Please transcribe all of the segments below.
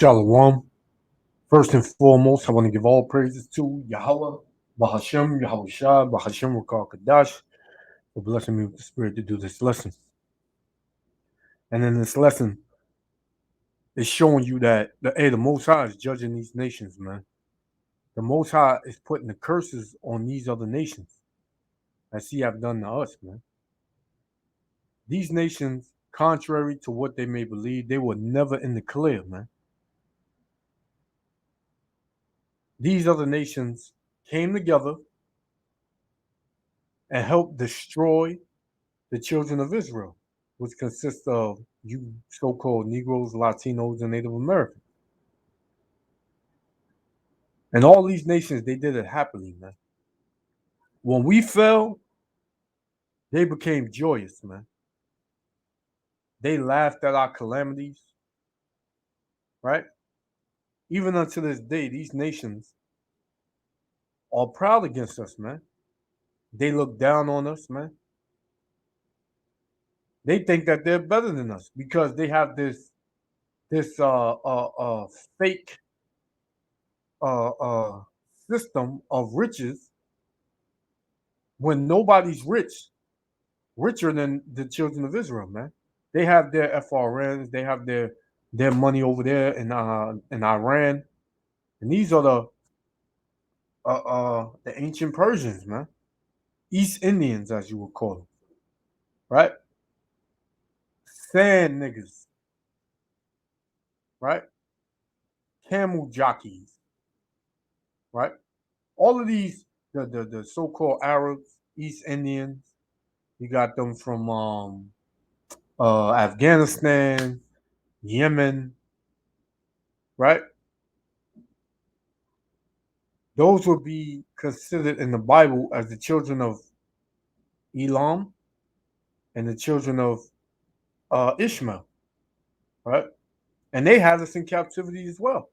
Shalom. First and foremost, I want to give all praises to Yahweh, Bahashem, Yahushua, Bahashem Rakal Kadash, for blessing me with the spirit to do this lesson. And in this lesson, it's showing you that the Most High is judging these nations, man. The Most High is putting the curses on these other nations, as He have done to us, man. These nations, contrary to what they may believe, they were never in the clear, man. These other nations came together and helped destroy the children of Israel, which consists of you so-called Negroes, Latinos, and Native Americans. And all these nations, they did it happily, man. When we fell, they became joyous, man. They laughed at our calamities, right? Even unto this day, these nations are proud against us, man. They look down on us, man. They think that they're better than us because they have this fake uh, uh, system of riches when nobody's richer than the children of Israel, man. They have their FRNs, they have their money over there in Iran, and these are the ancient Persians, man, East Indians as you would call them, right? Sand niggas, right? Camel jockeys, right? All of these the so-called Arabs, East Indians, you got them from Afghanistan, Yemen, right? Those would be considered in the Bible as the children of Elam and the children of Ishmael, right? And they had us in captivity as well,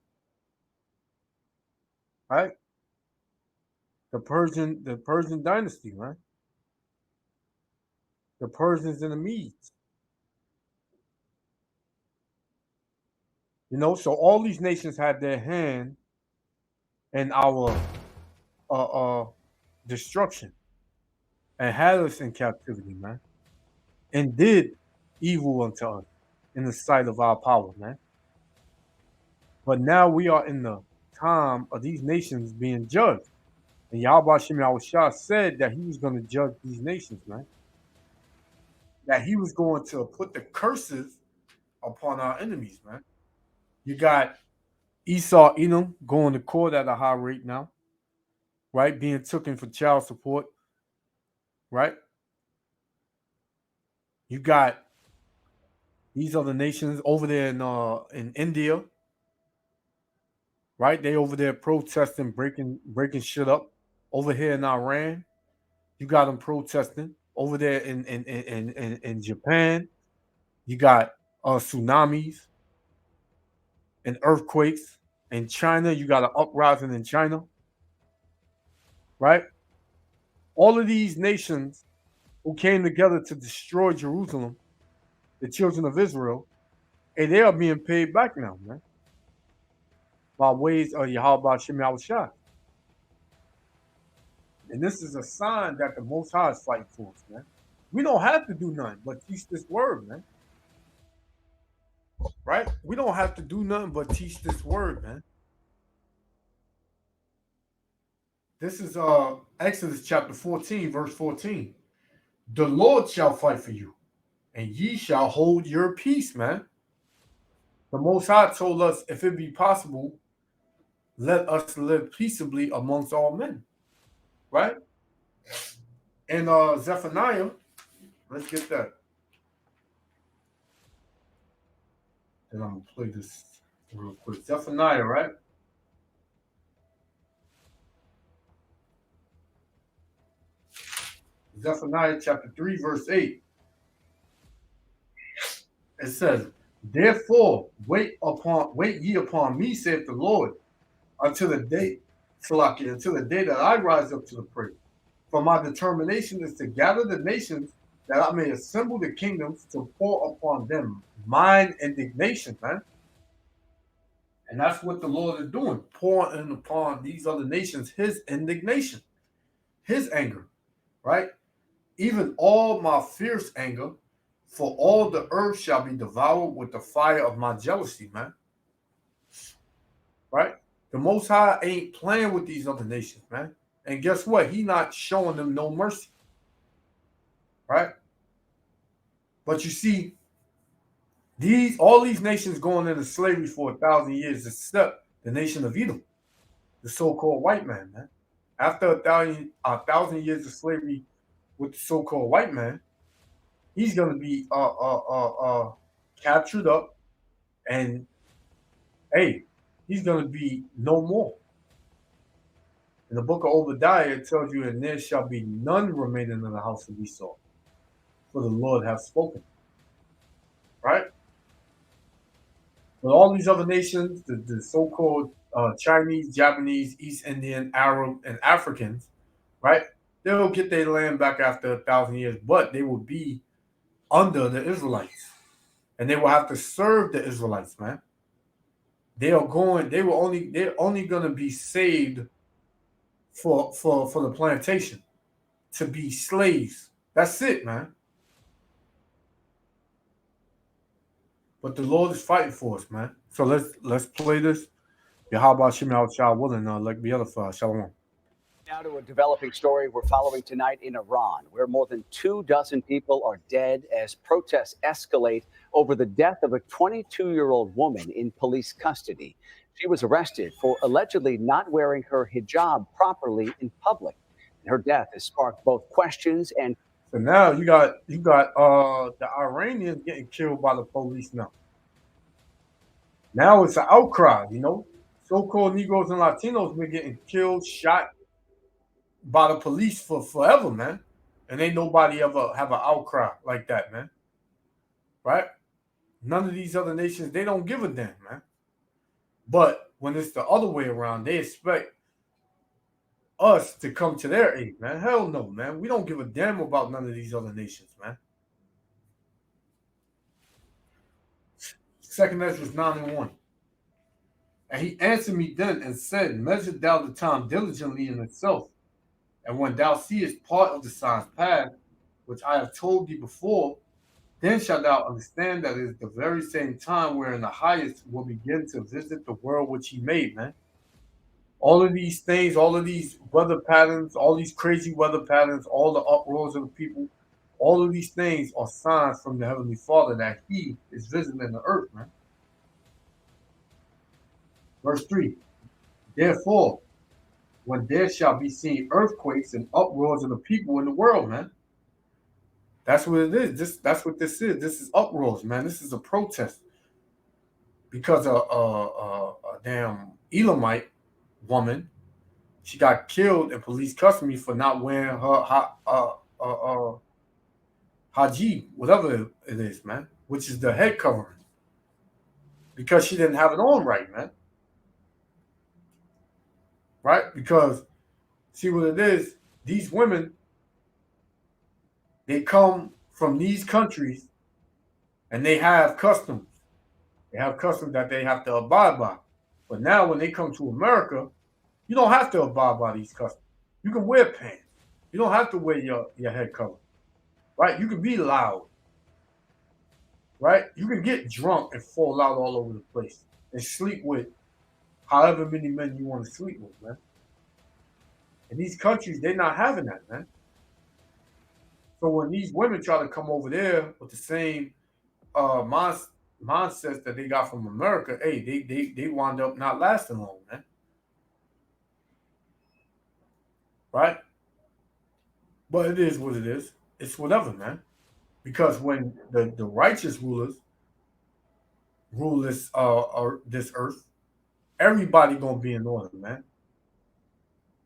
right? The Persian dynasty, right? The Persians and the Medes. So all these nations had their hand in our uh, uh, destruction and had us in captivity, man, and did evil unto us in the sight of our power, man. But now we are in the time of these nations being judged. And Yahweh Shem Yahushua said that he was going to judge these nations, man. That he was going to put the curses upon our enemies, man. You got Esau, Edom going to court at a high rate now, right? Being taken for child support, right? You got these other nations over there in India, right? They over there protesting, breaking shit up. Over here in Iran, you got them protesting. Over there in Japan, you got tsunamis and earthquakes. In China, you got an uprising in China, right? All of these nations who came together to destroy Jerusalem, the children of Israel, and they are being paid back now, man, by ways of Yahweh Shem Yahushua. And this is a sign that the Most High is fighting for us, man. We don't have to do nothing but teach this word, man. Right? We don't have to do nothing but teach this word, man. This is Exodus chapter 14, verse 14. The Lord shall fight for you, and ye shall hold your peace, man. The Most High told us, if it be possible, let us live peaceably amongst all men. Right? And Zephaniah, let's get that. And I'm going to play this real quick. Zephaniah, right? Zephaniah chapter 3, verse 8. It says, therefore wait ye upon me, saith the Lord, until the day, Salaki, until the day that I rise up to the praise. For my determination is to gather the nations, that I may assemble the kingdoms to pour upon them mine indignation, man. And that's what the Lord is doing, pouring upon these other nations his indignation, his anger, right? Even all my fierce anger, for all the earth shall be devoured with the fire of my jealousy, man. Right? The Most High ain't playing with these other nations, man. And guess what? He not showing them no mercy, right? But you see, all these nations going into slavery for 1,000 years, except the nation of Edom, the so-called white man. After a thousand years of slavery with the so-called white man, he's going to be captured up, and hey, he's going to be no more. In the book of Obadiah, it tells you, and there shall be none remaining in the house of Esau, for the Lord hath spoken. Right? But all these other nations, the so-called Chinese, Japanese, East Indian, Arab, and Africans, right? They'll get their land back after 1,000 years, but they will be under the Israelites, and they will have to serve the Israelites, man. They're only going to be saved for the plantation, to be slaves. That's it, man. But the Lord is fighting for us, man. So let's play this. Yahweh Shem Shah willing, like the other file. Shalom. Now to a developing story we're following tonight in Iran, where more than 24 people are dead as protests escalate over the death of a 22-year-old woman in police custody. She was arrested for allegedly not wearing her hijab properly in public. Her death has sparked both questions and. So now you got the Iranians getting killed by the police now. Now it's an outcry, So-called Negroes and Latinos been getting killed, shot by the police for forever, man. And ain't nobody ever have an outcry like that, man. Right? None of these other nations, they don't give a damn, man. But when it's the other way around, they expect us to come to their aid, man. Hell no, man. We don't give a damn about none of these other nations, man. 2 Ezra 9:1. And he answered me then and said, measure thou the time diligently in itself. And when thou seest part of the signs past, which I have told thee before, then shalt thou understand that it is the very same time wherein the highest will begin to visit the world which he made, man. All of these things, all of these weather patterns, all these crazy weather patterns, all the uproars of the people, all of these things are signs from the Heavenly Father that he is visiting the earth, man. Verse 3. Therefore, when there shall be seen earthquakes and uproars of the people in the world, man. That's what it is. That's what this is. This is uproars, man. This is a protest because a damn Elamite woman, she got killed in police custody for not wearing her hijab, whatever it is, man, which is the head covering, because she didn't have it on right, man. Right? Because see what it is, these women, they come from these countries and they have customs. They have customs that they have to abide by. But now when they come to America, you don't have to abide by these customs. You can wear pants. You don't have to wear your head cover. Right? You can be loud. Right? You can get drunk and fall out all over the place and sleep with however many men you want to sleep with, man. In these countries, they're not having that, man. So when these women try to come over there with the same mindsets that they got from America, hey, they wind up not lasting long, man. Right? But it is what it is. It's whatever, man. Because when the righteous rulers rule this earth, everybody gonna be in order, man.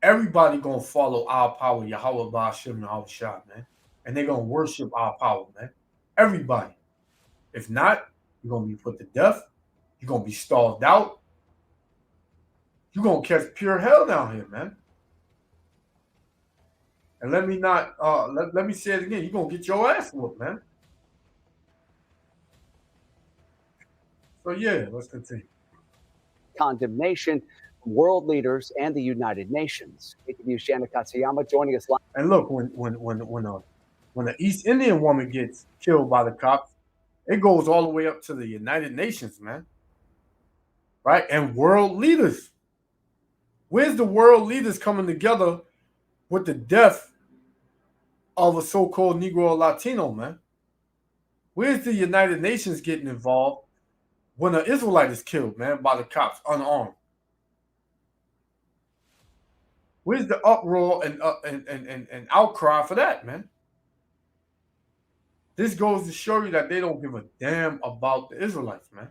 Everybody gonna follow our power, Yahweh Ba'ashem Yahweh Shah, man. And they're gonna worship our power, man. Everybody. If not, you're gonna be put to death. You're gonna be starved out. You're gonna catch pure hell down here, man. And let me say it again. You're gonna get your ass whooped, man. So yeah, let's continue. condemnation from world leaders and the United Nations. KTVU's Shanna Katsuyama joining us live. And look, when an East Indian woman gets killed by the cops, it goes all the way up to the United Nations, man. Right? And world leaders. Where's the world leaders coming together with the death of a so-called Negro or Latino, man? Where's the United Nations getting involved when an Israelite is killed, man, by the cops, unarmed? Where's the uproar and outcry for that, man? This goes to show you that they don't give a damn about the Israelites, man.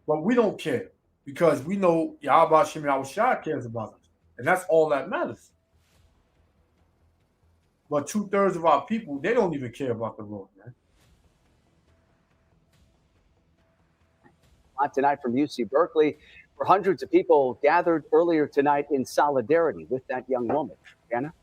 But we don't care because we know Yahweh Shem Yahushua cares about us. And that's all that matters. But 2/3 of our people, they don't even care about the Lord, man. Live tonight from UC Berkeley, where hundreds of people gathered earlier tonight in solidarity with that young woman. Anna?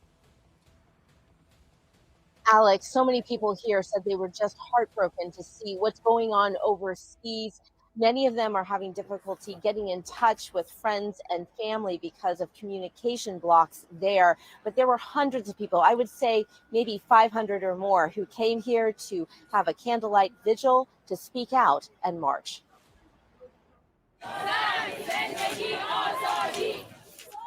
Alex, so many people here said they were just heartbroken to see what's going on overseas. Many of them are having difficulty getting in touch with friends and family because of communication blocks there. But there were hundreds of people, I would say maybe 500 or more, who came here to have a candlelight vigil, to speak out and march.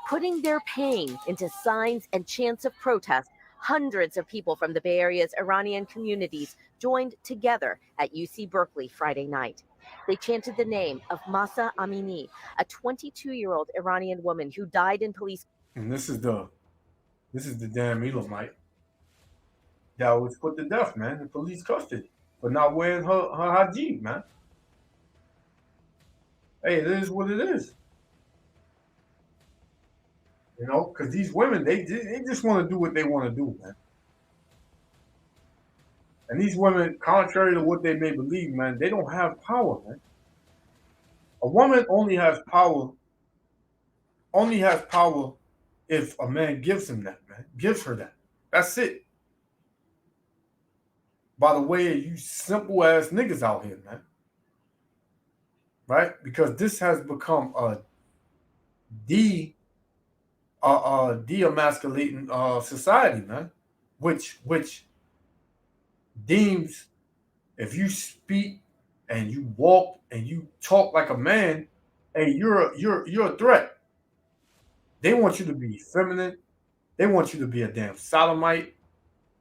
Putting their pain into signs and chants of protest, hundreds of people from the Bay Area's Iranian communities joined together at UC Berkeley Friday night. They chanted the name of Mahsa Amini, a 22-year-old Iranian woman who died in police. And this is the damn Elamite that was put to death, man, in police custody for not wearing her hijab, man. Hey, it is what it is. You know, because these women, they just want to do what they want to do, man. And these women, contrary to what they may believe, man, they don't have power, man. A woman only has power if a man gives him that, man. Gives her that. That's it. By the way, you simple ass niggas out here, man. Right? Because this has become a de-emasculating society, man. Which deems if you speak and you walk and you talk like a man, hey, you're a threat. They want you to be feminine. They want you to be a damn sodomite.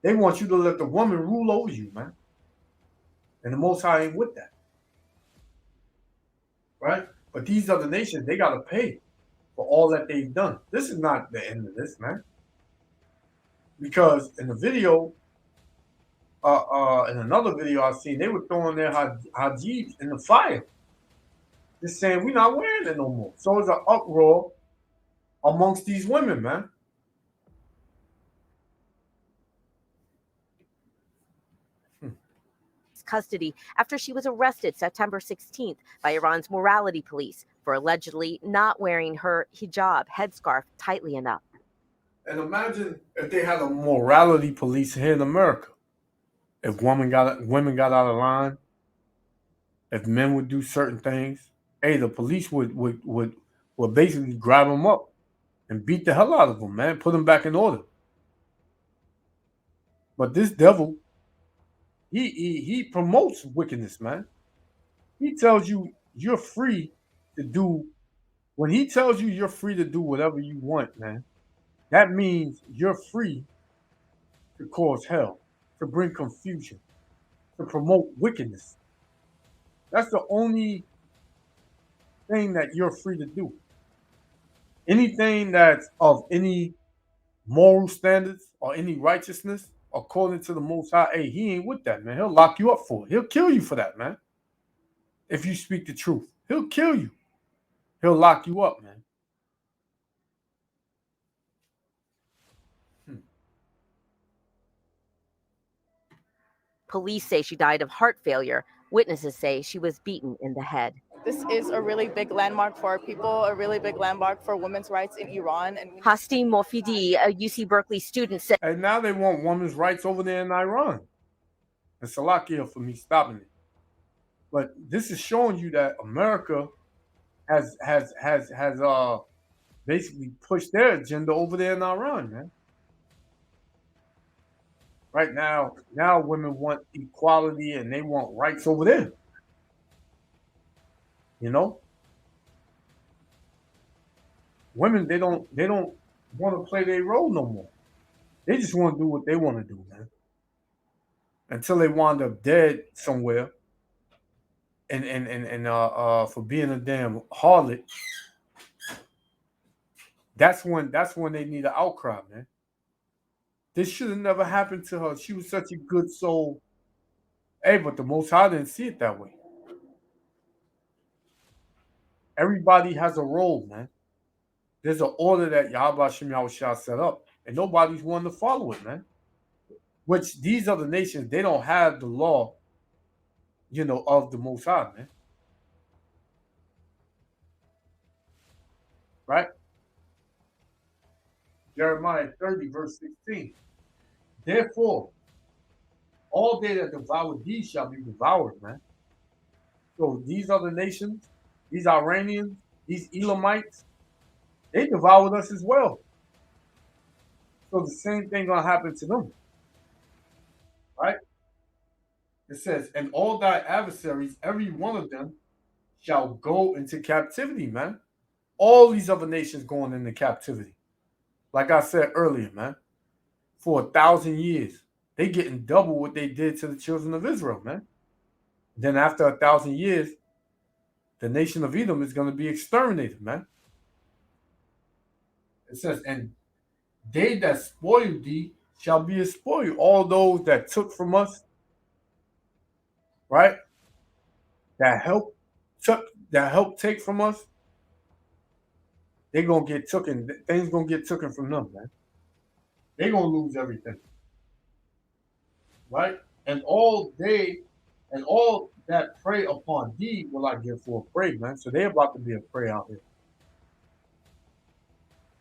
They want you to let the woman rule over you, man. And the Most High ain't with that. Right? But these other nations, they got to pay for all that they've done. This is not the end of this, man. Because in the video, in another video I've seen, they were throwing their hijabs in the fire. Just saying, we're not wearing it no more. So it's an uproar amongst these women, man. Custody after she was arrested September 16th by Iran's morality police for allegedly not wearing her hijab, headscarf, tightly enough. And imagine if they had a morality police here in America. If women got out of line, if men would do certain things, hey, the police would basically grab them up and beat the hell out of them, man, put them back in order. But this devil, he promotes wickedness, man. He tells you you're free to do. When he tells you you're free to do whatever you want, man, that means you're free to cause hell, to bring confusion, to promote wickedness. That's the only thing that you're free to do. Anything that's of any moral standards or any righteousness, according to the Most High, hey, he ain't with that, man. He'll lock you up for it. He'll kill you for that, man. If you speak the truth, he'll kill you. He'll lock you up, man. Police say she died of heart failure. Witnesses say she was beaten in the head. This is a really big landmark for our people, a really big landmark for women's rights in Iran. And Hasti Mofidi, a UC Berkeley student, said, and now they want women's rights over there in Iran. And Salakia for me stopping it. But this is showing you that America has basically pushed their agenda over there in Iran, man. Right now women want equality and they want rights over there. You know, women they don't want to play their role no more. They just want to do what they want to do, man. Until they wind up dead somewhere, and for being a damn harlot. That's when they need an outcry, man. This should have never happened to her. She was such a good soul. Hey, but the Most High didn't see it that way. Everybody has a role, man. There's an order that Yahweh Shem Yahushua set up, and nobody's wanting to follow it, man. Which these other nations, they don't have the law, of the Most High, man. Right? Jeremiah 30, verse 16. Therefore, all they that devour thee shall be devoured, man. So these other nations, these Iranians, these Elamites, they devoured us as well. So the same thing gonna happen to them. Right? It says, and all thy adversaries, every one of them, shall go into captivity, man. All these other nations going into captivity. Like I said earlier, man, for 1,000 years. They getting double what they did to the children of Israel, man. Then after 1,000 years, the nation of Edom is going to be exterminated, man. It says, and they that spoil thee shall be a spoil. All those that took from us, right? That help take from us, they're gonna get taken. Things gonna get taken from them, man. They're gonna lose everything. Right? And all that prey upon thee will I give for a prey, man. So they're about to be a prey out here.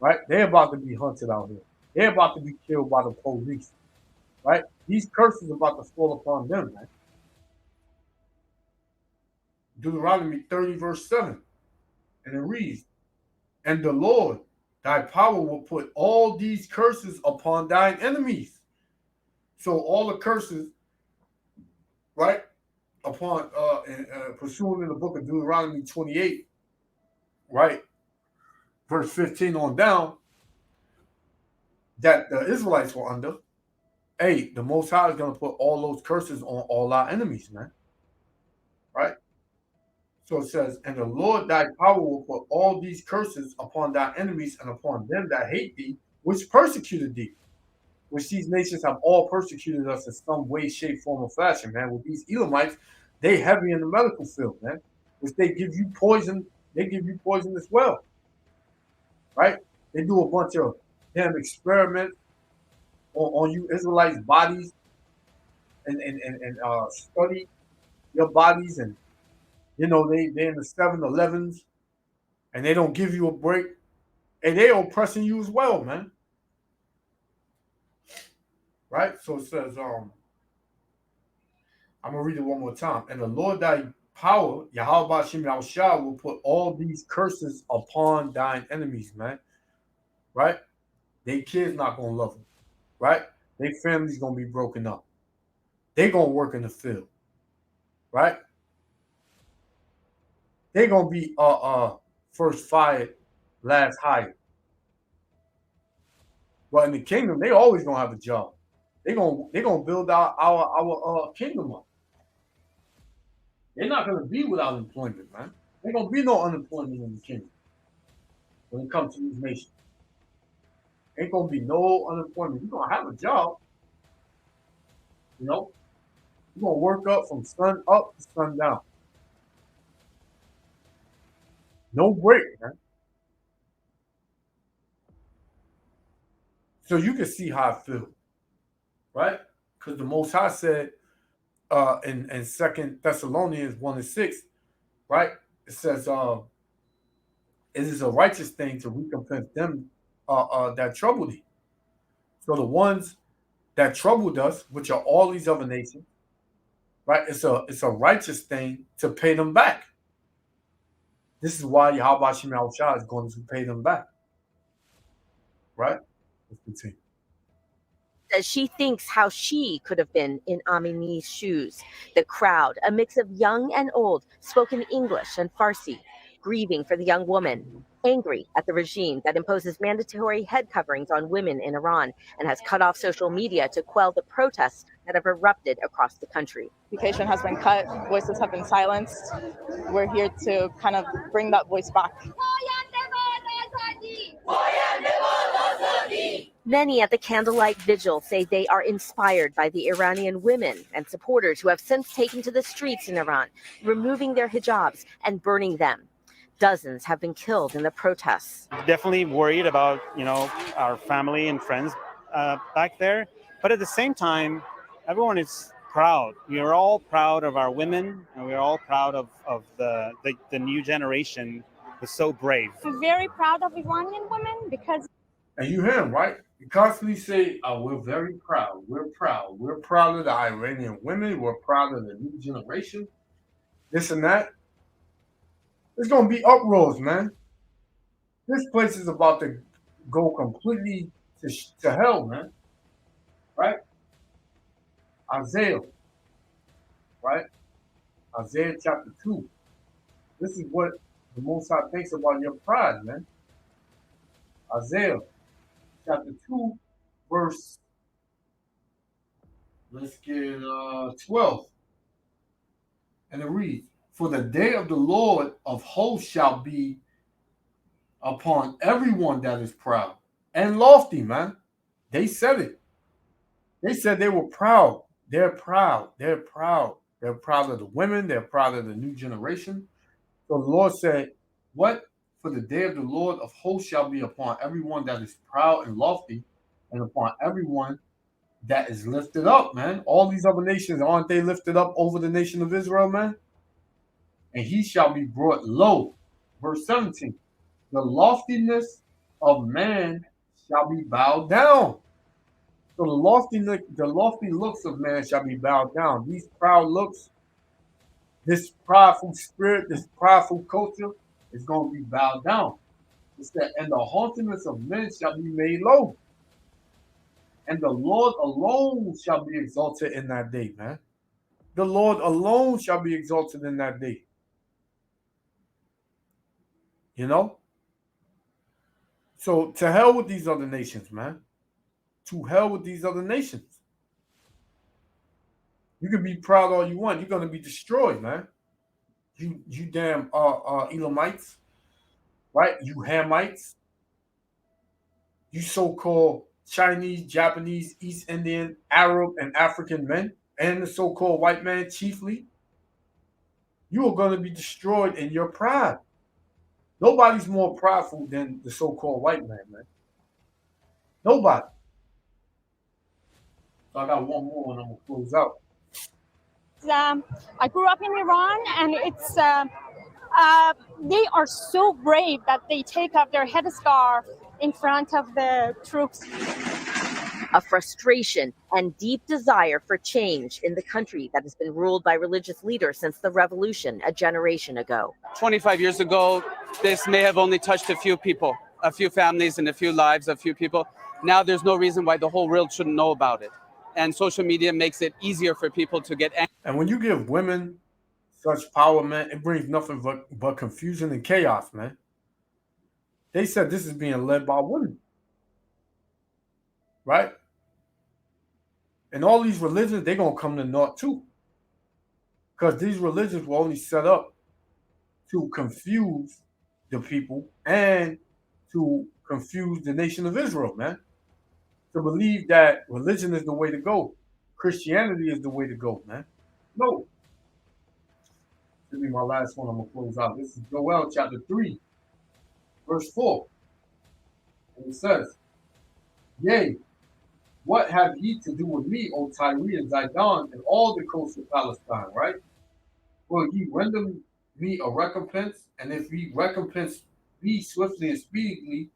Right? They're about to be hunted out here. They're about to be killed by the police. Right? These curses are about to fall upon them, man. Deuteronomy 30, verse 7. And it reads, and the Lord, thy power will put all these curses upon thine enemies. So all the curses, right, upon pursuing in the book of Deuteronomy 28, right, verse 15 on down, that the Israelites were under. Hey, the Most High is going to put all those curses on all our enemies, man. Right? So it says, and the Lord thy power will put all these curses upon thy enemies and upon them that hate thee, which persecuted thee. Which these nations have all persecuted us in some way, shape, form, or fashion, man. With these Elamites, they heavy in the medical field, man. Which they give you poison. They give you poison as well. Right? They do a bunch of damn experiments on you Israelites' bodies and study your bodies, and they're in the 7-Elevens and they don't give you a break, and they oppressing you as well, man. Right? So it says, I'm gonna read it one more time. And the Lord thy power, Yahweh Shem Yahushua, will put all these curses upon thine enemies, man. Right? They kids not gonna love them. Right? Their family's gonna be broken up. They gonna work in the field. Right? They gonna be first fired, last hired. But in the kingdom, they always gonna have a job. They gonna build our kingdom up. They're not gonna be without employment, man. There gonna be no unemployment in the kingdom when it comes to these nations. Ain't gonna be no unemployment. You're gonna have a job. You're gonna work up from sun up to sun down. No break, man. So you can see how I feel, right? Because the Most High said in 2 Thessalonians 1:6, right? It says, it is a righteous thing to recompense them that trouble thee. So the ones that troubled us, which are all these other nations, right? It's a righteous thing to pay them back. This is why Yahweh Shem Yahushua is going to pay them back. Right? Let's continue. Says she thinks how she could have been in Amini's shoes. The crowd, a mix of young and old, spoke in English and Farsi, grieving for the young woman, angry at the regime that imposes mandatory head coverings on women in Iran and has cut off social media to quell the protests that have erupted across the country. Communication has been cut, voices have been silenced. We're here to kind of bring that voice back. Many at the candlelight vigil say they are inspired by the Iranian women and supporters who have since taken to the streets in Iran, removing their hijabs and burning them. Dozens have been killed in the protests. Definitely worried about, our family and friends back there. But at the same time, everyone is proud. We are all proud of our women, and we're all proud of the new generation who's so brave. I'm very proud of Iranian women because... And you hear him, right? You constantly say, we're very proud. We're proud. We're proud of the Iranian women. We're proud of the new generation. This and that. There's going to be uproars, man. This place is about to go completely to hell, man. Right? Isaiah. Right? Isaiah chapter 2. This is what the Most High thinks about your pride, man. Isaiah chapter 2, verse, let's get 12. And it reads, "For the day of the Lord of hosts shall be upon everyone that is proud and lofty," man. They said it. They said they were proud. They're proud. They're proud. They're proud of the women. They're proud of the new generation. So the Lord said, what? For the day of the Lord of hosts shall be upon everyone that is proud and lofty, and upon everyone that is lifted up, man. All these other nations, aren't they lifted up over the nation of Israel, man? And he shall be brought low. Verse 17. The loftiness of man shall be bowed down. So the lofty looks of man shall be bowed down. These proud looks, this prideful spirit, this prideful culture is going to be bowed down. It said, and the haughtiness of men shall be made low. And the Lord alone shall be exalted in that day, man. The Lord alone shall be exalted in that day. You know? So to hell with these other nations, man. To hell with these other nations. You can be proud all you want. You're going to be destroyed, man. You damn Elamites, right? You Hamites. You so-called Chinese, Japanese, East Indian, Arab, and African men, and the so-called white man chiefly. You are going to be destroyed in your pride. Nobody's more prideful than the so-called white man, man. Nobody. So I got one more and I'm going to close out. I grew up in Iran, and it's they are so brave that they take off their headscarf in front of the troops. A frustration and deep desire for change in the country that has been ruled by religious leaders since the revolution a generation ago. 25 years ago, this may have only touched a few people, a few families and a few lives, a few people. Now there's no reason why the whole world shouldn't know about it. And social media makes it easier for people to get angry. And when you give women such power, man, it brings nothing but confusion and chaos, man. They said this is being led by women. Right? And all these religions, they're going to come to naught too. Because these religions were only set up to confuse the people and to confuse the nation of Israel, man. To believe that religion is the way to go. Christianity is the way to go, man. No. This will be my last one. I'm going to close out. This is Joel chapter 3, verse 4. And it says, yea, what have ye to do with me, O Tyre and Zidon, and all the coasts of Palestine, right? Will ye render me a recompense? And if ye recompense me swiftly and speedily,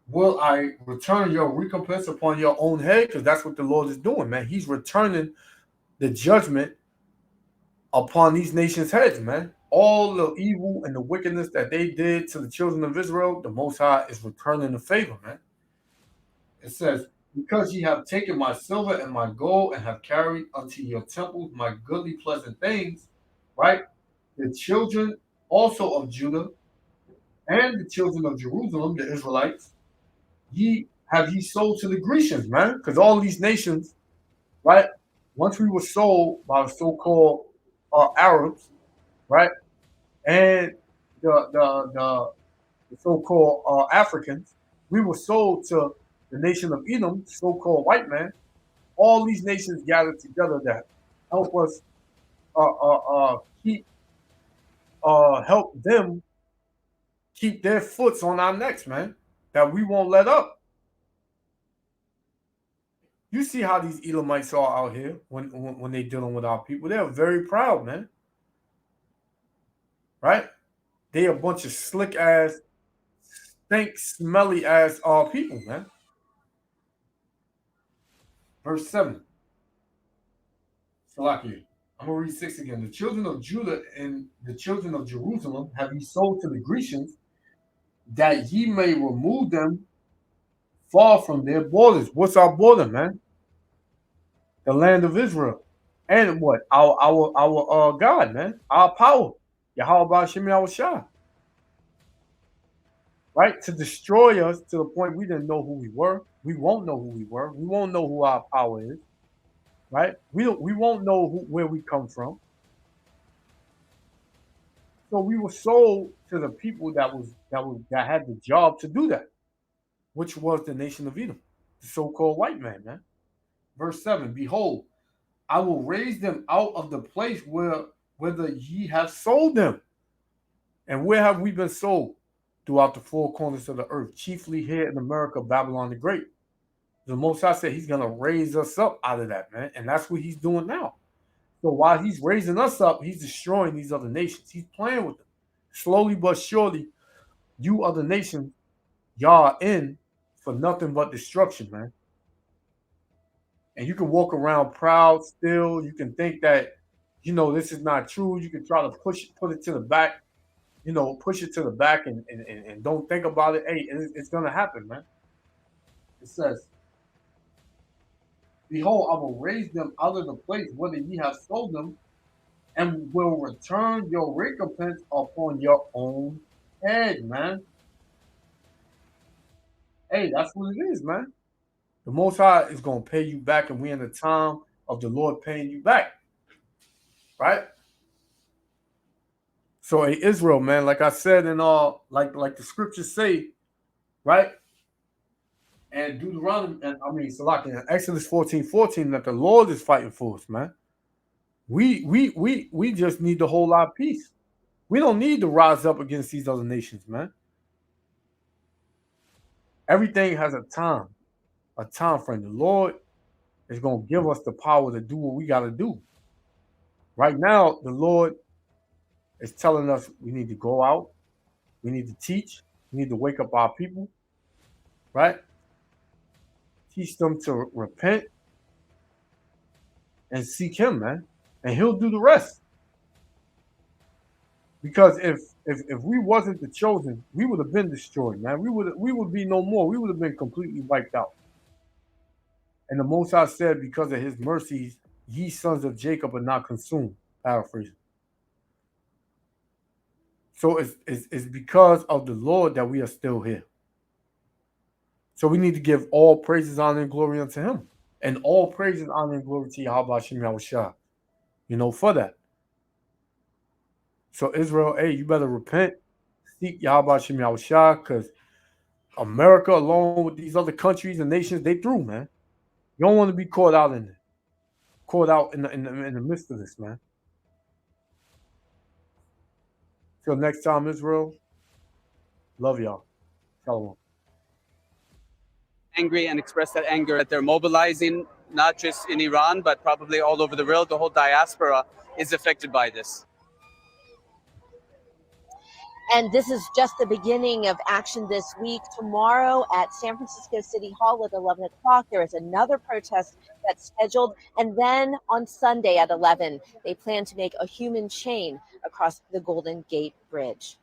will I return your recompense upon your own head? Because that's what the Lord is doing, man. He's returning the judgment upon these nations' heads, man. all the evil and the wickedness that they did to the children of Israel, the Most High is returning the favor, man. It says, because ye have taken my silver and my gold and have carried unto your temples my goodly pleasant things, right? The children also of Judah and the children of Jerusalem, the Israelites, ye sold to the Grecians, man. Because all these nations, right? Once we were sold by the so-called Arabs, right? And the so-called Africans, we were sold to the nation of Edom, so-called white man. All these nations gathered together to help us help them keep their foots on our necks, man, that we won't let up. You see how these Edomites are out here when they dealing with our people. They're very proud, man. Right? They a bunch of slick ass, stink, smelly ass people, man. Verse 7. Salakia. I'm gonna read 6 again. The children of Judah and the children of Jerusalem have ye sold to the Grecians, that ye may remove them far from their borders. What's our border, man? The land of Israel. And what? Our God, man. Our power. Yahweh Shem Shah. Right? To destroy us to the point we didn't know who we were. We won't know who we were. We won't know who our power is. Right? We won't know where we come from. So we were sold to the people that had the job to do that, which was the nation of Edom, the so-called white man, man. Verse 7, behold, I will raise them out of the place whither ye have sold them. And where have we been sold? Throughout the four corners of the earth, chiefly here in America, Babylon the Great. The Most High said he's going to raise us up out of that, man. And that's what he's doing now. So while he's raising us up, he's destroying these other nations. He's playing with them. Slowly but surely, you other nations, y'all are in for nothing but destruction, man. And you can walk around proud still. You can think that, this is not true. You can try to put it to the back, push it to the back and don't think about it. Hey, it's going to happen, man. It says, behold, I will raise them out of the place whither ye have sold them, and will return your recompense upon your own head, man. Hey, that's what it is, man. The Most High is going to pay you back, and we're in the time of the Lord paying you back. Right? So, hey, Israel, man, like I said, and like the scriptures say, right? And Deuteronomy, and Exodus 14:14, that the Lord is fighting for us, man. We just need to hold our peace. We don't need to rise up against these other nations, man. Everything has a time frame. The Lord is going to give us the power to do what we got to do. Right now, the Lord is telling us we need to go out. We need to teach. We need to wake up our people, right? Teach them to repent and seek him, man. And he'll do the rest. Because if we wasn't the chosen, we would have been destroyed, man. We would be no more. We would have been completely wiped out. And the Most High said, because of his mercies, ye sons of Jacob are not consumed. Paraphrasing. So it's because of the Lord that we are still here. So we need to give all praises, honor, and glory unto him. And all praises, honor, and glory to Yahweh Shem Shah. For that. So Israel, hey, you better repent. Seek Yahweh Shem Shah, because America, along with these other countries and nations, they through, man. You don't want to be caught out in the midst of this, man. Till next time, Israel. Love y'all. Shalom. Angry and express that anger that they're mobilizing, not just in Iran, but probably all over the world. The whole diaspora is affected by this. And this is just the beginning of action this week. Tomorrow at San Francisco City Hall at 11 o'clock, there is another protest that's scheduled. And then on Sunday at 11, they plan to make a human chain across the Golden Gate Bridge.